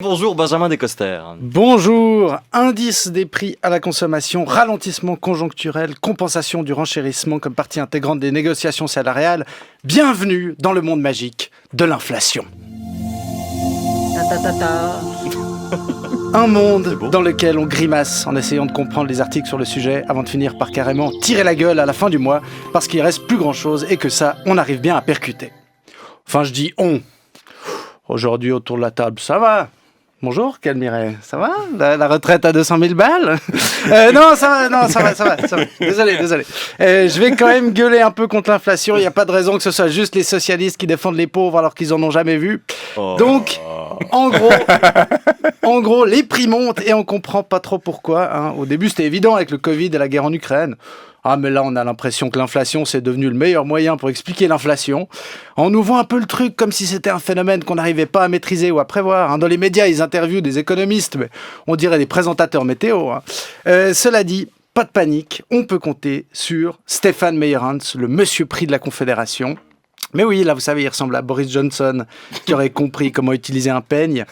Bonjour Benjamin Descoster. Bonjour, indice des prix à la consommation, ralentissement conjoncturel, compensation du renchérissement comme partie intégrante des négociations salariales. Bienvenue dans le monde magique de l'inflation. Un monde dans lequel on grimace en essayant de comprendre les articles sur le sujet avant de finir par carrément tirer la gueule à la fin du mois parce qu'il reste plus grand chose et que ça, on arrive bien à percuter. Enfin, je dis on. Aujourd'hui, autour de la table, ça va ? Bonjour, Calmiret, ça va la retraite à 200 000 balles Non, ça va. Désolé. Je vais quand même gueuler un peu contre l'inflation. Il n'y a pas de raison que ce soit juste les socialistes qui défendent les pauvres alors qu'ils en ont jamais vu. Donc, en gros, les prix montent et on comprend pas trop pourquoi. Hein. Au début, c'était évident avec le Covid et la guerre en Ukraine. Ah, mais là, on a l'impression que l'inflation, c'est devenu le meilleur moyen pour expliquer l'inflation. On nous vend un peu le truc comme si c'était un phénomène qu'on n'arrivait pas à maîtriser ou à prévoir. Hein. Dans les médias, ils interviewent des économistes, mais on dirait des présentateurs météo. Hein. Cela dit, pas de panique, on peut compter sur Stéphane Meyerhans, le monsieur prix de la Confédération. Mais oui, là, vous savez, il ressemble à Boris Johnson, qui aurait compris comment utiliser un peigne.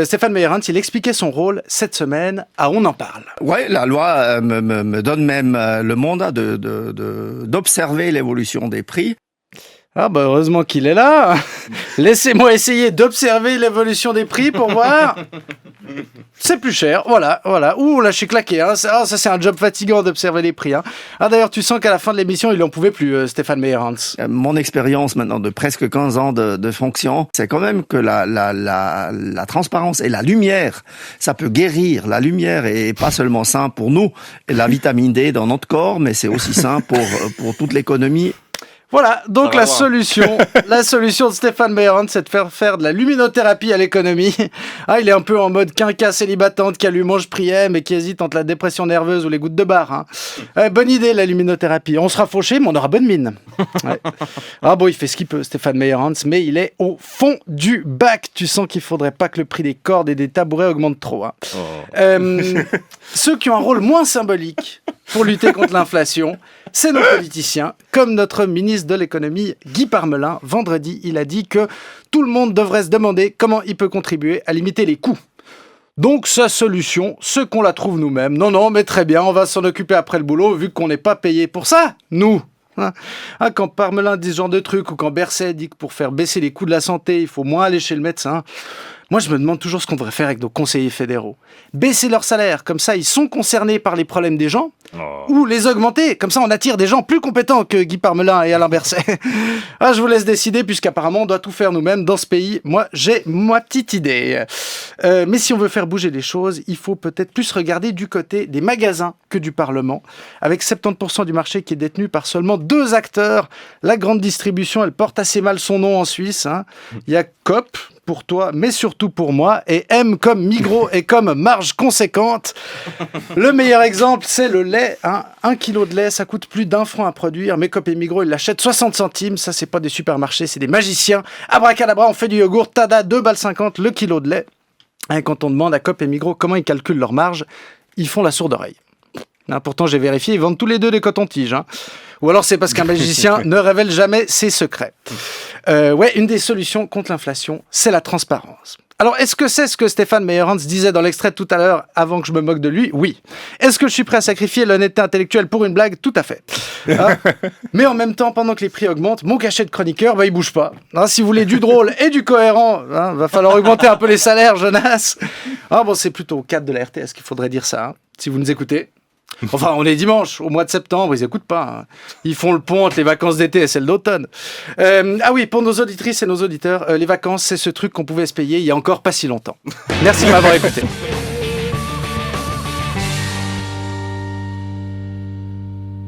Stéphane Meyerhans, il expliquait son rôle cette semaine à On en parle. Ouais, la loi me donne même le mandat d'observer l'évolution des prix. Ah bah heureusement qu'il est là. Laissez-moi essayer d'observer l'évolution des prix pour voir. C'est plus cher, voilà. Ouh, là, je suis claqué. Hein. Ça, c'est un job fatigant d'observer les prix. Hein. Ah, d'ailleurs, tu sens qu'à la fin de l'émission, il n'en pouvait plus, Stéphane Meyerhans. Mon expérience maintenant de presque 15 ans de fonction, c'est quand même que la transparence et la lumière, ça peut guérir. La lumière est pas seulement sain pour nous, et la vitamine D dans notre corps, mais c'est aussi sain pour toute l'économie. Voilà, donc la solution de Stéphane Meyerhans, c'est de faire de la luminothérapie à l'économie. Ah, il est un peu en mode quinca célibatante qui allume mange priait mais qui hésite entre la dépression nerveuse ou les gouttes de bar. Hein. Bonne idée la luminothérapie. On sera fauché mais on aura bonne mine. Ouais. Ah bon, il fait ce qu'il peut Stéphane Meyerhans, mais il est au fond du bac. Tu sens qu'il faudrait pas que le prix des cordes et des tabourets augmente trop. Hein. Ceux qui ont un rôle moins symbolique pour lutter contre l'inflation, c'est nos politiciens, comme notre ministre de l'économie, Guy Parmelin. Vendredi, il a dit que tout le monde devrait se demander comment il peut contribuer à limiter les coûts. Donc sa solution, c'est qu'on la trouve nous-mêmes. Non, mais très bien, on va s'en occuper après le boulot, vu qu'on n'est pas payé pour ça, nous. Quand Parmelin dit ce genre de truc, ou quand Berset dit que pour faire baisser les coûts de la santé, il faut moins aller chez le médecin... Moi, je me demande toujours ce qu'on devrait faire avec nos conseillers fédéraux. Baisser leur salaire, comme ça, ils sont concernés par les problèmes des gens, ou les augmenter, comme ça, on attire des gens plus compétents que Guy Parmelin et Alain Berset. Je vous laisse décider, puisqu'apparemment, on doit tout faire nous-mêmes dans ce pays. Moi, j'ai ma petite idée. Mais si on veut faire bouger les choses, il faut peut-être plus regarder du côté des magasins que du Parlement, avec 70% du marché qui est détenu par seulement 2 acteurs. La grande distribution, elle porte assez mal son nom en Suisse. Hein. Il y a Coop, pour toi, mais surtout pour moi, et M comme Migros et comme marge conséquente. Le meilleur exemple, c'est le lait. 1 kilo de lait, ça coûte plus d'1 franc à produire, mais Coop et Migros, ils l'achètent 60 centimes. Ça, c'est pas des supermarchés, c'est des magiciens. Abracadabra, on fait du yogourt, tada, 2,50 balles le kilo de lait. Et quand on demande à Coop et Migros comment ils calculent leur marge, ils font la sourde oreille. Pourtant, j'ai vérifié, ils vendent tous les deux des cotons-tiges. Hein. Ou alors, c'est parce qu'un magicien ne révèle jamais ses secrets. Une des solutions contre l'inflation, c'est la transparence. Alors, est-ce que c'est ce que Stéphane Meyerhans disait dans l'extrait tout à l'heure, avant que je me moque de lui ? Oui. Est-ce que je suis prêt à sacrifier l'honnêteté intellectuelle pour une blague ? Tout à fait. Mais en même temps, pendant que les prix augmentent, mon cachet de chroniqueur, il bouge pas. Si vous voulez du drôle et du cohérent, va falloir augmenter un peu les salaires, Jonas. C'est plutôt au cadre de la RTS qu'il faudrait dire ça, si vous nous écoutez. Enfin, on est dimanche, au mois de septembre, ils n'écoutent pas. Hein. Ils font le pont entre les vacances d'été et celles d'automne. Pour nos auditrices et nos auditeurs, les vacances, c'est ce truc qu'on pouvait se payer il y a encore pas si longtemps. Merci de m'avoir écouté.